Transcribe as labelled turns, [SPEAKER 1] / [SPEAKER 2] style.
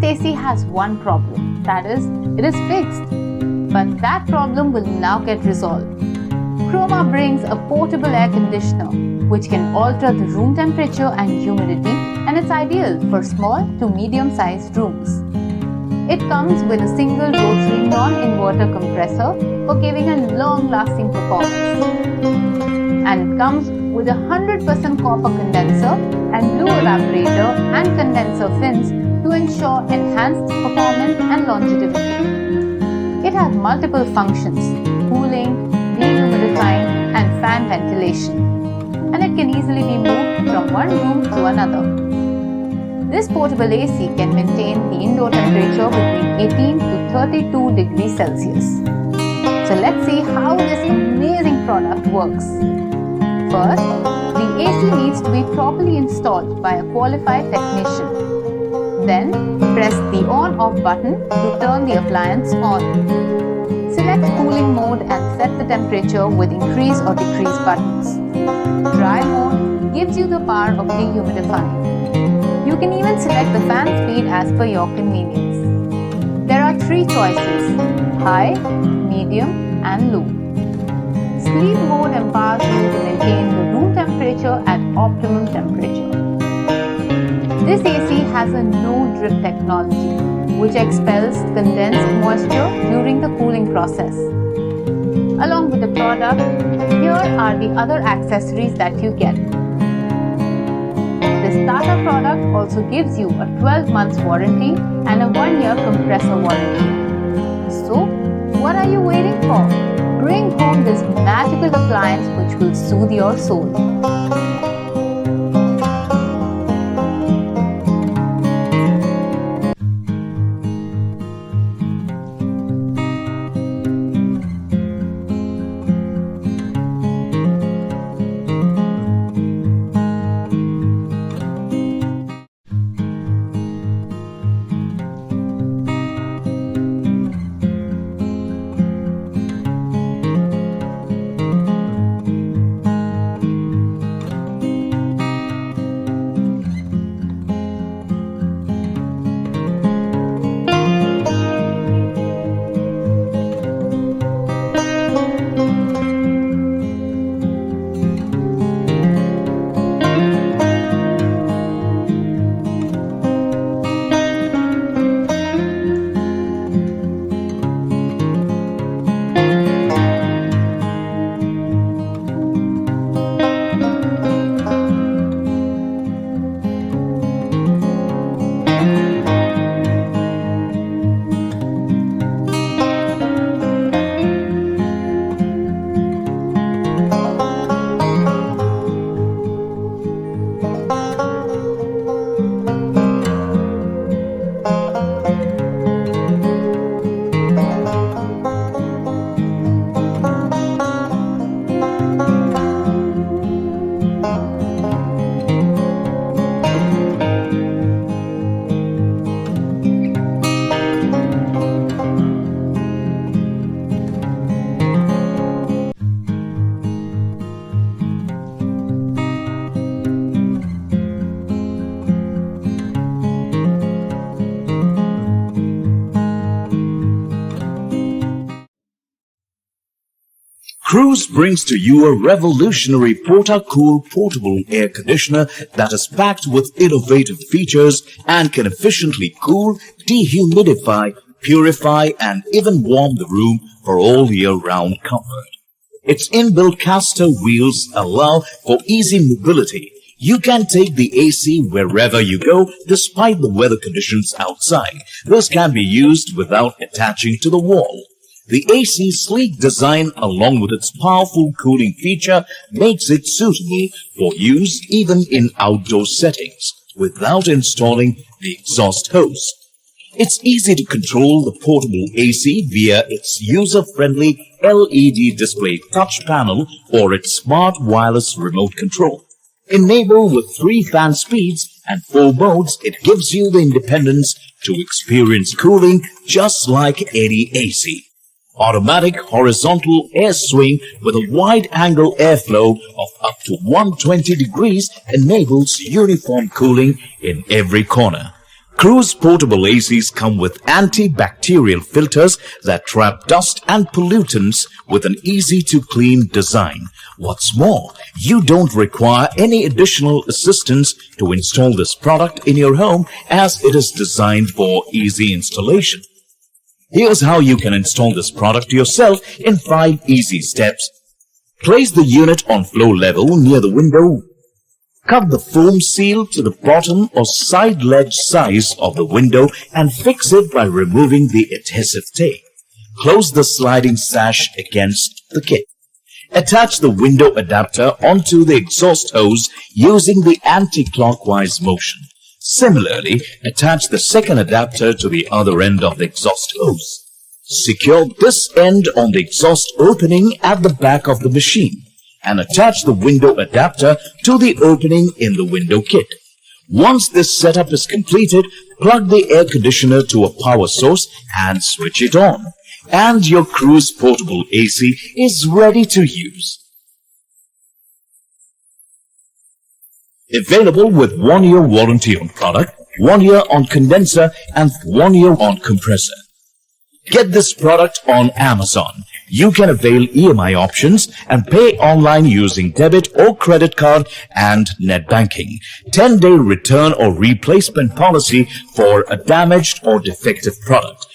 [SPEAKER 1] AC has one problem, that is, it is fixed. But that problem will now get resolved. Chroma brings a portable air conditioner which can alter the room temperature and humidity, and it's ideal for small to medium-sized rooms. It comes with a single rotary non-inverter compressor for giving a long-lasting performance. And it comes with a 100% copper condenser and blue evaporator and condenser fins to ensure enhanced performance and longevity. It has multiple functions: cooling, dehumidifying and fan ventilation. And it can easily be moved from one room to another. This portable AC can maintain the indoor temperature between 18 to 32 degrees Celsius. So let's see how this amazing product works. First, the AC needs to be properly installed by a qualified technician. Then, press the on-off button to turn the appliance on. Select cooling mode and set the temperature with increase or decrease buttons. Dry mode gives you the power of dehumidifying. You can even select the fan speed as per your convenience. There are three choices: high, medium and low. Sleep mode empowers you to maintain the room temperature at optimum temperature. This AC has a no-drip technology, which expels condensed moisture during the cooling process. Along with the product, here are the other accessories that you get. The starter product also gives you a 12 months warranty and a 1-year compressor warranty. So, what are you waiting for? Bring home this magical appliance which will soothe your soul.
[SPEAKER 2] Cruise brings to you a revolutionary Porta-Cool portable air conditioner that is packed with innovative features and can efficiently cool, dehumidify, purify and even warm the room for all year-round comfort. Its inbuilt caster wheels allow for easy mobility. You can take the AC wherever you go despite the weather conditions outside. This can be used without attaching to the wall. The AC's sleek design along with its powerful cooling feature makes it suitable for use even in outdoor settings without installing the exhaust hose. It's easy to control the portable AC via its user-friendly LED display touch panel or its smart wireless remote control. Enabled with 3 fan speeds and 4 modes, it gives you the independence to experience cooling just like any AC. Automatic horizontal air swing with a wide-angle airflow of up to 120 degrees enables uniform cooling in every corner. Cruise portable ACs come with antibacterial filters that trap dust and pollutants with an easy-to-clean design. What's more, you don't require any additional assistance to install this product in your home as it is designed for easy installation. Here's how you can install this product yourself in 5 easy steps. Place the unit on floor level near the window. Cut the foam seal to the bottom or side ledge size of the window and fix it by removing the adhesive tape. Close the sliding sash against the kit. Attach the window adapter onto the exhaust hose using the anti-clockwise motion. Similarly, attach the second adapter to the other end of the exhaust hose. Secure this end on the exhaust opening at the back of the machine and attach the window adapter to the opening in the window kit. Once this setup is completed, plug the air conditioner to a power source and switch it on. And your Cruise portable AC is ready to use. Available with 1-year warranty on product, 1 year on condenser and 1 year on compressor. Get this product on Amazon. You can avail EMI options and pay online using debit or credit card and net banking. 10-day return or replacement policy for a damaged or defective product.